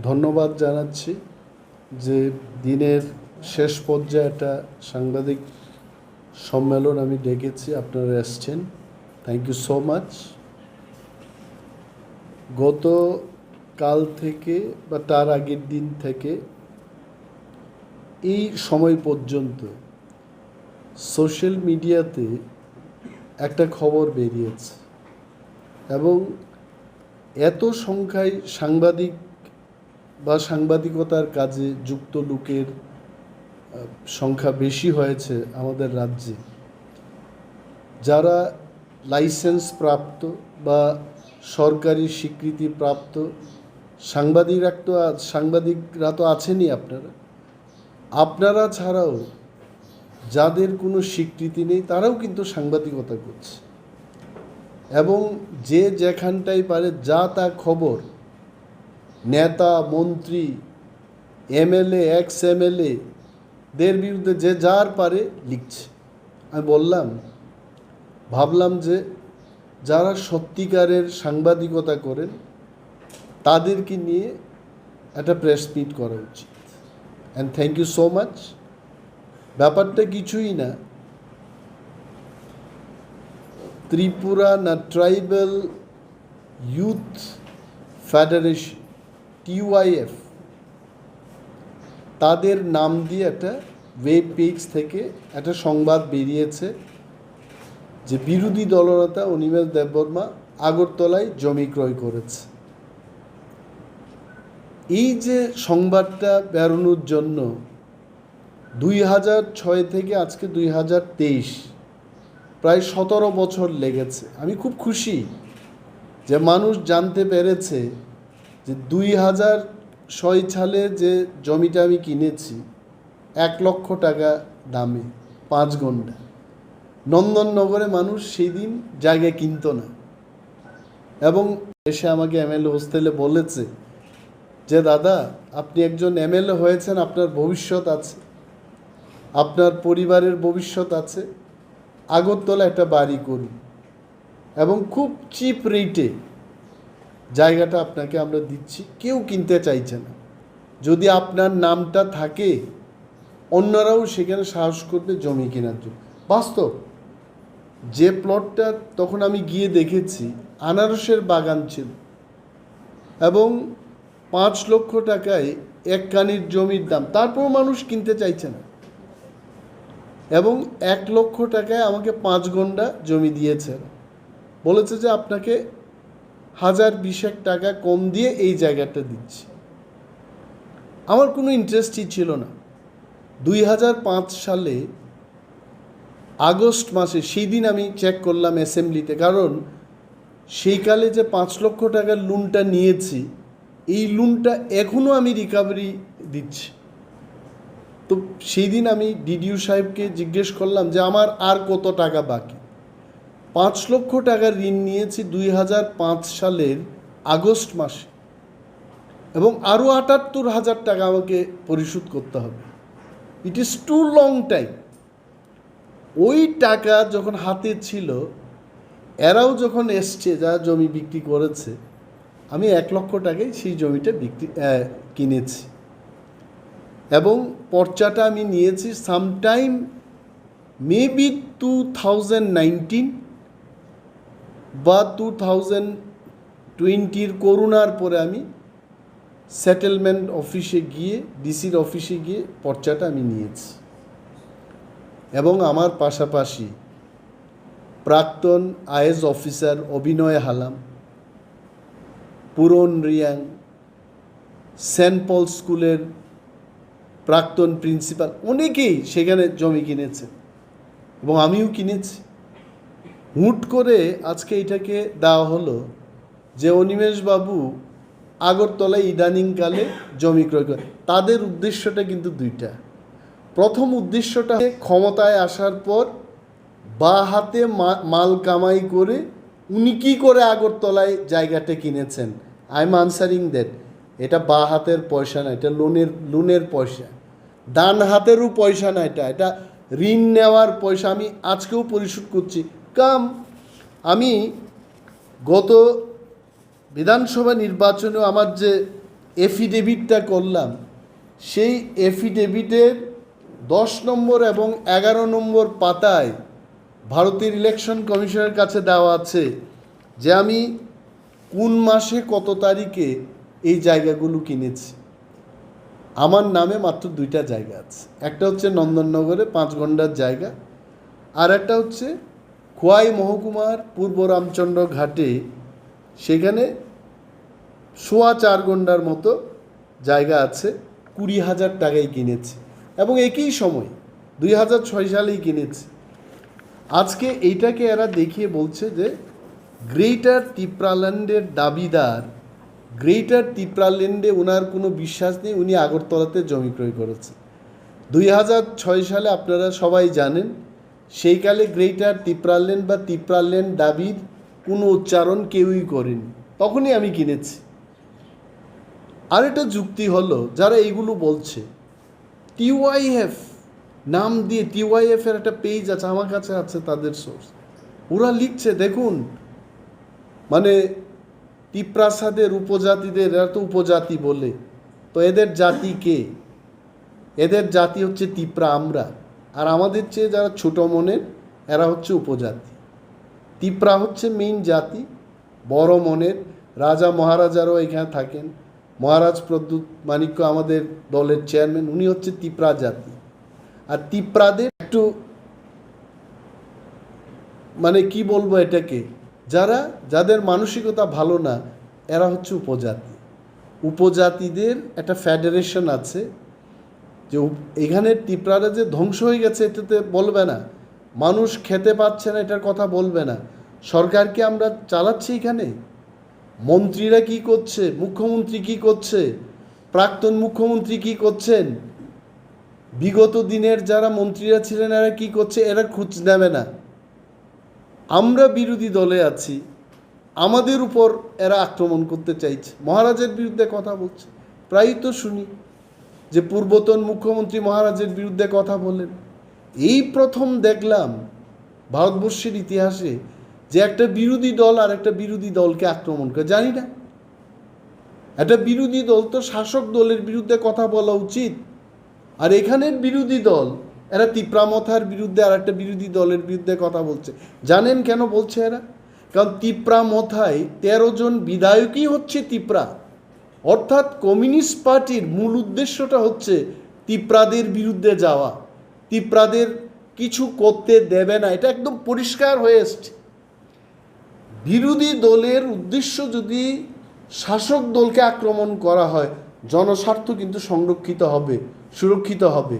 ধন্যবাদ জানাচ্ছি যে দিনের শেষ পর্যায়ে একটা সাংবাদিক সম্মেলন আমি ডেকেছি, আপনারা এসছেন, থ্যাংক ইউ সো মাচ। গত কাল থেকে বা তার আগের দিন থেকে এই সময় পর্যন্ত সোশ্যাল মিডিয়াতে একটা খবর বেরিয়েছে এবং এত সংখ্যায় সাংবাদিক বা সাংবাদিকতার কাজে যুক্ত লোকের সংখ্যা বেশি হয়েছে আমাদের রাজ্যে, যারা লাইসেন্স প্রাপ্ত বা সরকারি স্বীকৃতি প্রাপ্ত সাংবাদিকরা তো আছেনই। আপনারা ছাড়াও যাদের কোনো স্বীকৃতি নেই তারাও কিন্তু সাংবাদিকতা করছে এবং যে যেখানটাই পারে যা তা খবর নেতা মন্ত্রী এমএলএ এক্স এমএলএ দের বিরুদ্ধে যে যার পারে লিখছে। আমি ভাবলাম যে যারা সত্যিকারের সাংবাদিকতা করেন তাদেরকে নিয়ে একটা প্রেস মিট করা উচিত। And thank you so much. ব্যাপারটা কিছুই না, Tripura tribal youth federation TYF তাদের নাম দিয়ে একটা ওয়েব পেজ থেকে একটা সংবাদ বেরিয়েছে যে বিরোধী দলনেতা অনিমেষ দেববর্মা আগরতলায় জমি ক্রয় করেছে। এই যে সংবাদটা বেরোনোর জন্য 2006 থেকে আজকে 2023 প্রায় 17 বছর লেগেছে। আমি খুব খুশি যে মানুষ জানতে পেরেছে যে 2006 সালে যে জমিটা আমি কিনেছি 1 লক্ষ টাকা দামে 5 ঘন্টা, নন্দননগরে মানুষ সেই দিন জায়গা কিনত না এবং এসে আমাকে এমএলএ হোস্টেলে বলেছে যে দাদা, আপনি একজন এমএলএ হয়েছেন, আপনার ভবিষ্যৎ আছে, আপনার পরিবারের ভবিষ্যৎ আছে, আগরতলা একটা বাড়ি করুন এবং খুব চিপ রেটে জায়গাটা আপনাকে আমরা দিচ্ছি, কেউ কিনতে চাইছে না। যদি আপনার নামটা থাকে অন্যরাও সেখানে সাহস করবে জমি কেনার জন্য। বাস্তব, যে প্লটটা তখন আমি গিয়ে দেখেছি আনারসের বাগান ছিল এবং 5 লক্ষ টাকায় এক কানির জমির দাম, তারপর মানুষ কিনতে চাইছে না এবং 1 লক্ষ টাকায় আমাকে 5 ঘন্টা জমি দিয়েছে, বলেছে যে আপনাকে 1020 টাকা কম দিয়ে এই জায়গাটা দিচ্ছি। আমার কোনো ইন্টারেস্টই ছিল না। 2005 সালে আগস্ট মাসে, সেই দিন আমি চেক করলাম অ্যাসেম্বলিতে, কারণ সেইকালে যে 5 লক্ষ টাকার লোনটা নিয়েছি এই লোনটা এখনও আমি রিকভারি দিচ্ছি। তো সেই দিন আমি ডিডিও সাহেবকে জিজ্ঞেস করলাম যে আমার আর কত টাকা বাকি। 5 লক্ষ টাকার ঋণ নিয়েছি 2005 সালের আগস্ট মাসে এবং আরও 78,000 টাকা আমাকে পরিশোধ করতে হবে। It is too long time. ওই টাকা যখন হাতে ছিল, এরাও যখন এসছে যা জমি বিক্রি করেছে, আমি 1 লক্ষ টাকায় সেই জমিটা কিনেছি এবং পর্চাটা আমি নিয়েছি সামটাইম মেবি 2019 বা 2020 করোনার পরে আমি সেটেলমেন্ট অফিসে গিয়ে, ডিসির অফিসে গিয়ে পর্চাটা আমি নিয়েছি এবং আমার পাশাপাশি প্রাক্তন আইএস অফিসার অভিনয় হালাম, পুরন রিয়াং, সেন্ট পল স্কুলের প্রাক্তন প্রিন্সিপাল, অনেকেই সেখানে জমি কিনেছে এবং আমিও কিনেছি। হুট করে আজকে এটাকে দেওয়া হলো যে অনিমেষবাবু আগরতলায় ইদানিংকালে জমি ক্রয় করে। তাদের উদ্দেশ্যটা কিন্তু দুইটা। প্রথম উদ্দেশ্যটা ক্ষমতায় আসার পর বা হাতে মাল কামাই করে উনি কী করে আগরতলায় জায়গাটা কিনেছেন। I am answering that. এটা বা হাতের পয়সা না, এটা লোনের পয়সা। ডান হাতেরও পয়সা না, এটা ঋণ নেওয়ার পয়সা। আমি আজকেও পরিশোধ করছি। আমি গত বিধানসভা নির্বাচনেও আমার যে এফিডেভিটটা করলাম, সেই এফিডেভিটের 10 নম্বর এবং 11 নম্বর পাতায় ভারতের ইলেকশন কমিশনের কাছে দেওয়া আছে যে আমি কোন মাসে কত তারিখে এই জায়গাগুলো কিনেছি। আমার নামে মাত্র 2টা জায়গা আছে, একটা হচ্ছে নন্দননগরে 5 ঘন্টার জায়গা, আর একটা হচ্ছে খোয়াই মহকুমার পূর্ব রামচন্দ্র ঘাটে, সেখানে 4.25 ঘন্টার মতো জায়গা আছে, 20,000 টাকায় কিনেছি এবং একই সময় 2006 সালেই কিনেছি। আজকে এইটাকে এরা দেখিয়ে বলছে যে গ্রেটার ত্রিপুরাল্যান্ডের দাবিদার, গ্রেটার ত্রিপুরাল্যান্ডে ওনার কোনো বিশ্বাস নেই, উনি আগরতলাতে জমি ক্রয় করেছে 2006 সালে। আপনারা সবাই জানেন সেইকালে গ্রেটার ত্রিপুরাল্যান্ড বা ত্রিপুরাল্যান্ড দাবির কোনো উচ্চারণ কেউই করেনি, তখনই আমি কিনেছি। আর একটা যুক্তি হলো, যারা এইগুলো বলছে টিওয়াইএফ নাম দিয়ে, টিওয়াইএফ এর একটা পেজ আছে, আমার কাছে আছে তাদের সোর্স, ওরা লিখছে দেখুন মানে তিপ্রাসাদের উপজাতিদের, এরা তো উপজাতি বলে, তো এদের জাতি কে? এদের জাতি হচ্ছে তিপ্রা আমরা, আর আমাদের চেয়ে যারা ছোট মনের এরা হচ্ছে উপজাতি। তিপ্রা হচ্ছে মেইন জাতি, বড় মনের, রাজা মহারাজারাও এখানে থাকেন। মহারাজ প্রদ্যুৎ মাণিক্য আমাদের দলের চেয়ারম্যান, উনি হচ্ছে তিপ্রা জাতি। আর তিপ্রাদের একটু মানে কি বলবো এটাকে, যাদের মানসিকতা ভালো না এরা হচ্ছে উপজাতি। উপজাতিদের একটা ফেডারেশন আছে, যে এখানে তিপ্রারা যে ধ্বংস হয়ে গেছে এটাতে বলবে না, মানুষ খেতে পাচ্ছে না এটার কথা বলবে না, সরকারকে আমরা চালাচ্ছি এখানে, মন্ত্রীরা কি করছে, মুখ্যমন্ত্রী কি করছে, প্রাক্তন মুখ্যমন্ত্রী কি করছেন, বিগত দিনের যারা মন্ত্রীরা ছিলেন এরা কি করছে, এরা খোঁজ নেবে না। আমরা বিরোধী দলে আছি, আমাদের উপর এরা আক্রমণ করতে চাইছে, মহারাজের বিরুদ্ধে কথা বলছে। প্রায়ই তো শুনি যে পূর্বতন মুখ্যমন্ত্রী মহারাজের বিরুদ্ধে কথা বলেন। এই প্রথম দেখলাম ভারতবর্ষের ইতিহাসে যে একটা বিরোধী দল আর একটা বিরোধী দলকে আক্রমণ করে। জানি না, একটা বিরোধী দল তো শাসক দলের বিরুদ্ধে কথা বলা উচিত, আর এখানের বিরোধী দল এরা তিপ্রা মথার বিরুদ্ধে আর একটা বিরোধী দলের বিরুদ্ধে কথা বলছে। জানেন কেন বলছে এরা? কারণ তিপ্রা মথায় 13 জন বিধায়কই হচ্ছে তিপ্রা, অর্থাৎ কমিউনিস্ট পার্টির মূল উদ্দেশ্যটা হচ্ছে তিপ্রাদের বিরুদ্ধে যাওয়া, তিপ্রাদের কিছু করতে দেবে না, এটা একদম পরিষ্কার হয়ে এসছে। বিরোধী দলের উদ্দেশ্য যদি শাসক দলকে আক্রমণ করা হয়, জনস্বার্থ কিন্তু সংরক্ষিত হবে, সুরক্ষিত হবে,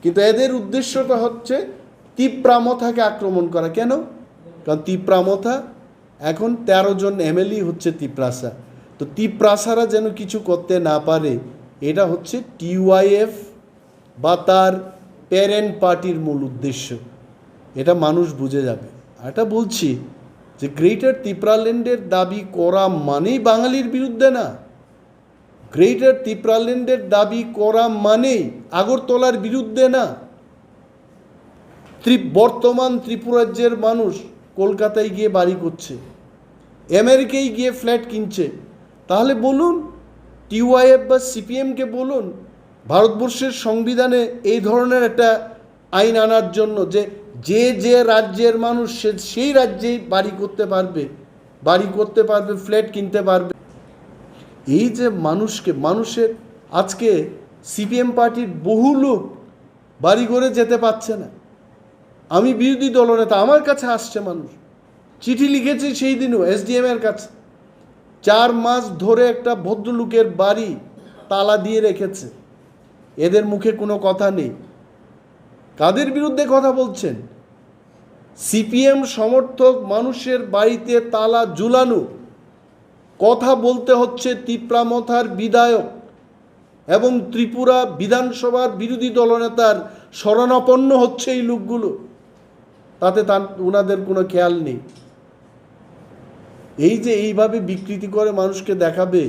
কিন্তু এদের উদ্দেশ্যটা হচ্ছে তিপ্রা মথাকে আক্রমণ করা। কেন? কারণ তিপ্রা মথা এখন 13 জন এমএলএ হচ্ছে তিপ্রাসা, তো তিপ্রাসারা যেন কিছু করতে না পারে, এটা হচ্ছে টিওয়াইএফ বা তার প্যারেন্ট পার্টির মূল উদ্দেশ্য। এটা মানুষ বুঝে যাবে। আর এটা বলছি যে গ্রেটার ত্রিপুরাল্যান্ডের দাবি করা মানেই বাঙালির বিরুদ্ধে না, গ্রেটার ত্রিপুরাল্যান্ডের দাবি করা মানেই আগরতলার বিরুদ্ধে না। বর্তমান ত্রিপুরাজ্যের মানুষ কলকাতায় গিয়ে বাড়ি করছে, আমেরিকায় গিয়ে ফ্ল্যাট কিনছে, তাহলে বলুন টিওয়াইএফ বা সিপিএমকে বলুন ভারতবর্ষের সংবিধানে এই ধরনের একটা আইন আনার জন্য, যে যে রাজ্যের মানুষ সেই রাজ্যেই বাড়ি করতে পারবে, ফ্ল্যাট কিনতে পারবে। এই যে মানুষের আজকে সিপিএম পার্টির বহু লোক বাড়ি করে যেতে পারছে না। আমি বিরোধী দলনেতা, আমার কাছে আসছে মানুষ, চিঠি লিখেছি সেই দিনও এসডিএম এর কাছে, 4 মাস ধরে একটা ভদ্রলোকের বাড়ি তালা দিয়ে রেখেছে, এদের মুখে কোনো কথা নেই। কাদের বিরুদ্ধে কথা বলছেন? সিপিএম সমর্থক মানুষের বাড়িতে তালা ঝুলানো, কথা বলতে হচ্ছে তিপ্রা মথার বিধায়ক এবং ত্রিপুরা বিধানসভার বিরোধী দলনেতার শরণাপন্ন হচ্ছে এই লোকগুলো, তাতে ওনাদের কোনো খেয়াল নেই। এই যে এইভাবে বিকৃতি করে মানুষকে দেখাবে,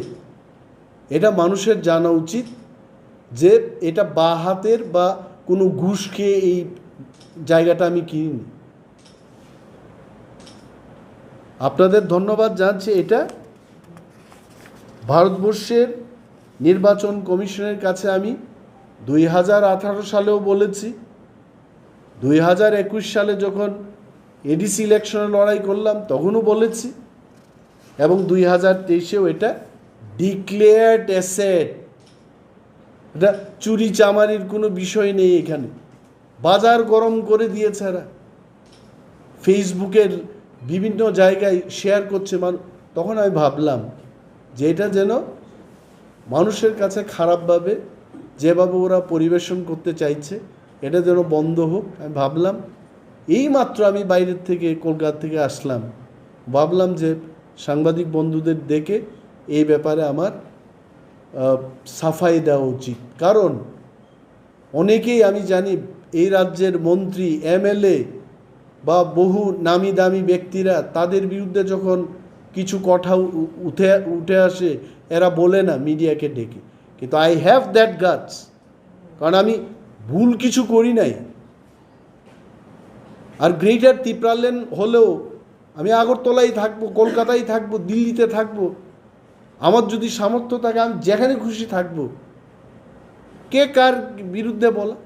এটা মানুষের জানা উচিত যে এটা বা হাতের বা কোনো ঘুষ খেয়ে এই জায়গাটা আমি কিনিনি। আপনাদের ধন্যবাদ জানাচ্ছি। এটা ভারতবর্ষের নির্বাচন কমিশনের কাছে আমি 2018 সালেও বলেছি, 2021 সালে যখন এডিসি ইলেকশনে লড়াই করলাম তখনও বলেছি, এবং 2023-এও এটা ডিক্লেয়ার্ড অ্যাসেট। এটা চুরি চামারির কোনো বিষয় নেই এখানে। বাজার গরম করে দিয়েছে এরা, ফেসবুকের বিভিন্ন জায়গায় শেয়ার করছে মানুষ। তখন আমি ভাবলাম যে এটা যেন মানুষের কাছে খারাপভাবে যেভাবে ওরা পরিবেশন করতে চাইছে এটা যেন বন্ধ হোক। আমি ভাবলাম, এই মাত্র আমি বাইরের থেকে কলকাতা থেকে আসলাম, ভাবলাম যে সাংবাদিক বন্ধুদের ডেকে এই ব্যাপারে আমার সাফাই দেওয়া উচিত। কারণ অনেকেই আমি জানি এই রাজ্যের মন্ত্রী, এমএলএ বা বহু নামি দামি ব্যক্তিরা, তাদের বিরুদ্ধে যখন কিছু কথা উঠে আসে এরা বলে না মিডিয়াকে ডেকে, কিন্তু আই হ্যাভ দ্যাট গাটস, কারণ আমি ভুল কিছু করি নাই। আর গ্রেটার তিপ্রালেন হলেও আমি আগরতলায় থাকবো, কলকাতায় থাকবো, দিল্লিতে থাকবো, আমার যদি সামর্থ্য থাকে আমি যেখানে খুশি থাকবো। কে কার বিরুদ্ধে বলা?